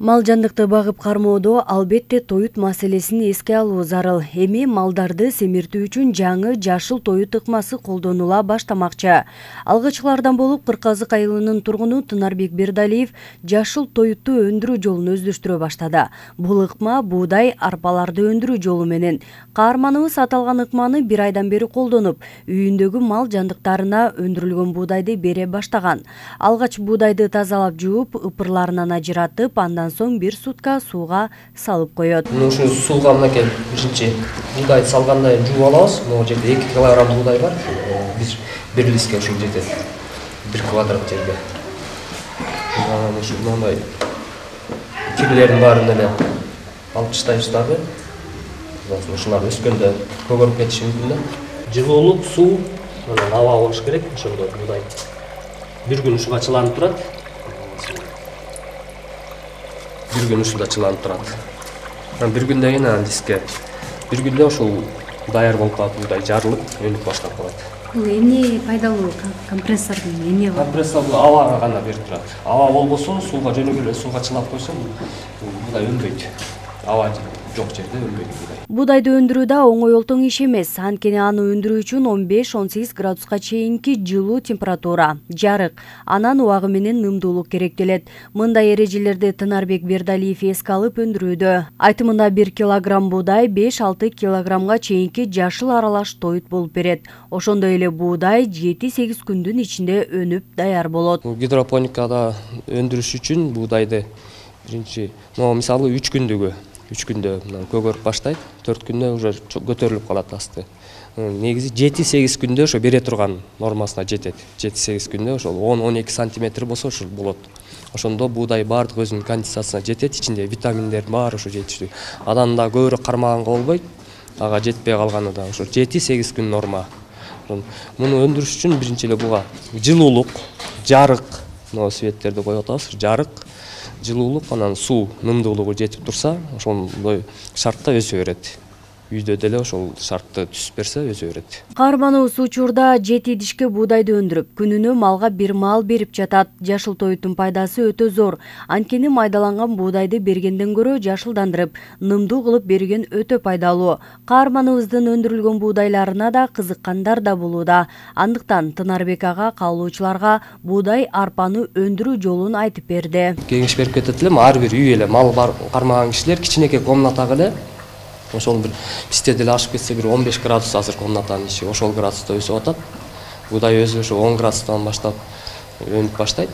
Мал жандыкты багып кармоодо албетте тоют маселесин эске алуу зарыл. Эми малдарды семиртүү үчүн жаңы жашыл тоют ыкмасы колдонула баштамакчы. Алгачкылардан болуп Кырказык айылынын тургуну Тынарбек Бердалиев жашыл тоютту өндүрүү жолун өздөштүрө баштады. Бул ыкма буудай, арпаларды өндүрүү жолу менен. Каарманыбыз аталган ыкманы 1 айдан бери колдонуп, үйүндөгү мал жандыктарына өндүрүлгөн буудайды бере баштаган. Алгач буудайды тазалап жууп, ыпырларынан ажыратып, андан соң 1 сутка сууга салып коет. Ушу сууга мынакей биринчи буудайды салганда жууп алабыз. Могу жерде 2 килограмм буудай бар. Биз бир листке ушул жетет. 1 квадрат жерге. Анан ушу мындай кирлердин баарын эле алып таштайбыз дагы. Ушулар өскөндө көгөрүп кетиши мүмкүн да. Жылуулук, суу, анан аба болуш керек. Ошондо буудай 1 күн ушуга чыланып турат. 1 күн ушунда чыланып турат. Анан 1 күндөн кийин анан диске 1 күндө ушул даяр болуп калат, буудай жарылып, өнүп баштап калат. Бул эмне пайдалуу компрессордун эмне бар? Компрессор абага гана берип турат. Аба болбосо сууга жөнөгө сууга чылап койсо буудай өнбөйт. Аба жок жерде өнбөйт буудай. Буудайды өндүрүү да оңой олтоң иш эмес. Анткени аны өндүрүү үчүн 15-18 градуска чейинки жылуу температура, жарык, анан убагы менен нымдуулук керектелет. Мындай эрежелерди Тынарбек Бердалиев эске алып өндүрүүдө. Айтымында 1 килограмм буудай 5-6 килограммга чейинки жашыл аралаш тоют болуп берет. Ошондой эле буудай 7-8 күндүн ичинде өнүп даяр болот. Гидропоникада өндүрүш үчүн буудайды биринчи, мисалы 3 күндө көгөрүп баштайт, 4 күндө уже көтөрүлүп калат асты. Негизи 7-8 күндө ошо бере турган нормасына жетет. 7-8 күндө ошол 10-12 сантиметр болсо ошол болот. Ошондо буудай баардык өзүнүн конденсациясына жетет, ичинде витаминдер баары ошо жетиштүү. Адан да көбүрөөк кармаганга болбойт. Ага жетпей калганы да ошо 7-8 күн норма. Муну өндүрүш үчүн биринчи эле буга жылуулук, жарык, светтерди коюп атабыз, жарык, жылуулук, анан суу нымдуулугу жетип турса, ошондой шартта өсө берет. Үйдө деле ошол шартты түзүп берсе өсө берет. Каарманыбыз учурда 7 дишке буудайды өндүрүп, күнүнө малга 1 мал берип жатат. Жашыл тоюттун пайдасы өтө зор. Анткени майдаланган буудайды бергенден көрө жашылдандырып, нымдуу кылып берген өтө пайдалуу. Каарманыбыздын өндүрүлгөн буудайларына да кызыккандар да болууда. Андыктан Тынарбек ага каалоочуларга буудай, арпаны өндүрүү жолун айтып берди. Кеңеш берип кетет элем, ар бир үй эле мал бар кармаган кишилер кичинекей комнатага эле ошол бир бизде деле ашып кетсе бир 15 градус азыр комнатанын ичи, ошол градуста өсүп атат. Буудай өзү ошо 10 градустан баштап өнүп баштайт.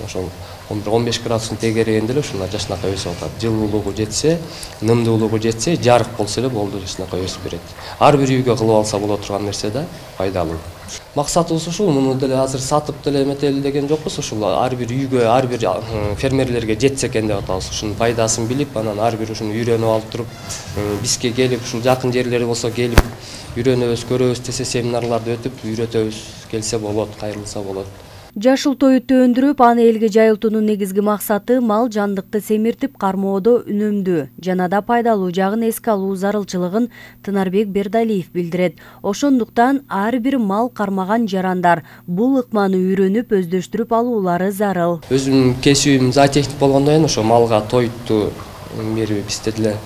Ошол 15 градустун тегерегинде эле ушундай жашынакай өсүп атат. Жылуулугу жетсе, нымдуулугу жетсе, жарык болсо эле болду, жашынакай өсүп берет. Ар бир үйгө кылып алса боло турган нерсе да, пайдалуу. Максатыбыз ушул, муну деле азыр сатып деле эметели деген жокпуз, ушул ар бир үйгө, ар бир фермерлерге жетсе экен деп атабыз. Ушунун пайдасын билип, анан ар бир ушуну үйрөнүп алып туруп, бизге келип, ушул жакын жерлери болсо келип, үйрөнөбүз, көрөбүз десе семинарларды өтүп, үйрөтөбүз, келсе болот, кайрылса болот. Жашыл тоютту өндүрүп, аны элге жайылтуунун негизги максаты мал жандыкты семиртип кармоодо үнөмдүү жана да пайдалуу жагын эске алуу зарылчылыгын Тынарбек Бердалиев билдирет. Ошондуктан ар бир мал кармаган жарандар бул ыкманы үйрөнүп, өздөштүрүп алуулары зарыл. Өзүмдүн кесибим зоотехник болгондон кийин ошо малга тоютту берип бизде деле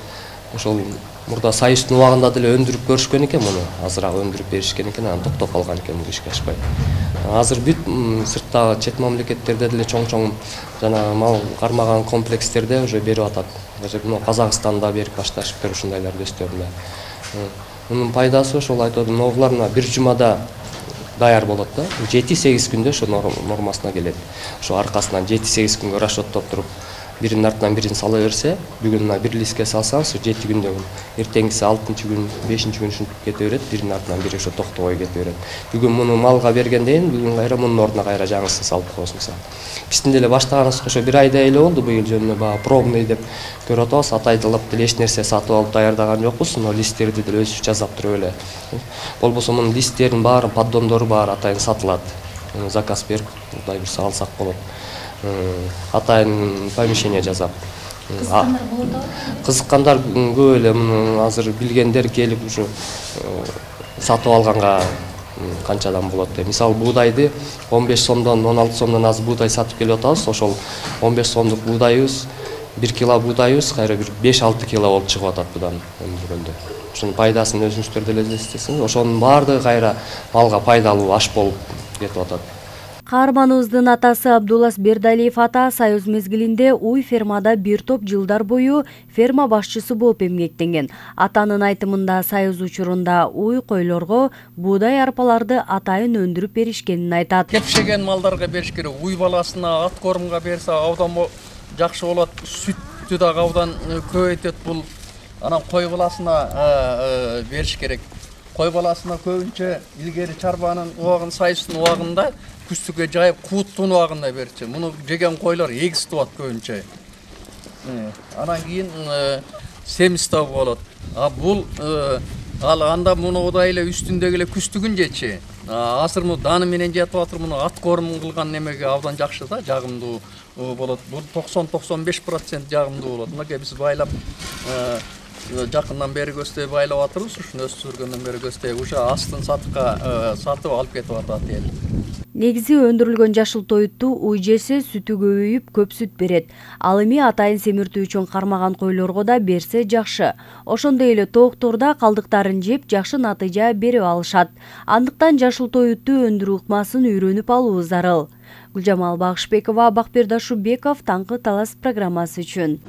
ошол мурда союздун убагында деле өндүрүп көрүшкөн экен муну. Азыраак өндүрүп беришкен экен, анан токтоп калган экен бул ишке ашпай. Азыр бүт сырттагы чет мамлекеттерде деле чоң-чоң жана мал кармаган комплекстерде уже берип атат. Азыр Казакстанда берип башташыптыр ушундайларды өздөрүнө. Мунун пайдасы ошол айтып атам, булар бир жумада даяр болот да. 7-8 күндө ошо нормасына келет. Ошо аркасынан 7-8 күнгө расчеттоп туруп, биринин артынан бирин сала берсе, бүгүн 1 листке салсаңыз, 7 күндө эртеңгиси 6-чы күн, 5-чи күн ушинтип кете берет, биринин артынан бири ошо токтобой кете берет. Бүгүн муну малга бергенден бүгүн кайра мунун ордуна кайра жаңысын салып коесуң мисалы. Биздин деле баштаганыбызга ошо 1 айдай эле болду, быйыл жөнүнө баягы пробный деп көрүп атабыз. Атайдылап деле эч нерсе сатып алып даярдаган жокпуз, но листтерди деле өзүбүз жасап туруп эле. Болбосо мунун листтерин баары, поддондору баары атайын сатылат. Заказ берип, мындай бир алсак болот. Атайын помещение жасап. Кызыккандар көп эле, муну азыр билгендер келип ушу сатып алганга канчадан болот деп. Мисалы буудайды 15 сомдон 16 сомдон аз буудай сатып келип атабыз. Ошол 15 сомдук буудайыбыз 1 кило буудайыбыз кайра бир 5-6 кило болуп чыгып атат будан өндүргөндө. Ошонун пайдасын өзүңүздөр деле эзестесиңиз. Ошонун баардыгы кайра малга пайдалуу аш болуп кетип атат. Каарманыбыздын атасы Абдулас Бердалиев ата Союз мезгилинде уй фермада бир топ жылдар бою ферма башчысы болуп эмгектенген. Атанын айтымында Союз учурунда уй койлорго буудай арпаларды атайын өндүрүп беришкенин айтат. Кепшеген малдарга бериш керек. Уй баласына, ат кормунга берсе абдан жакшы болот. Сүттү дагы абдан көбөйтөт бул. Анан кой баласына бериш керек. Кой баласына көбүнчө илгери чарбанын убагын, сайыстын убагында күстүккө жайып кууттун убагында берчү. Муну жеген койлор эгиз туат көбүнчө. Анан кийин семиз табы болот. Бул анда муну удай эле үстүндөгү эле күстүгүн жечи. Азыр муну даны менен жетип атыр. Муну ат кормун кылган немеге абдан жакшы да, жагымдуу болот. Бул 90-95% жагымдуу болот. Мынакей биз байлап жакындан бери көздөй байлап атырбыз. Ушуну өстүргөндөн бери көздөй уже астын сатып алып кетип атат эл. Негизи өндүрүлгөн жашыл тоютту уй жесе сүтү көбөйүп көп сүт берет. Ал эми атайын семиртүү үчүн кармаган койлорго да берсе жакшы. Ошондой эле тоокторда калдыктарын жеп жакшы натыйжа берип алышат. Андыктан жашыл тоютту өндүрүү ыкмасын үйрөнүп алуу зарыл. Гүлжамал Багышбекова, Бакбердашубеков, Таңкы Талас программасы үчүн.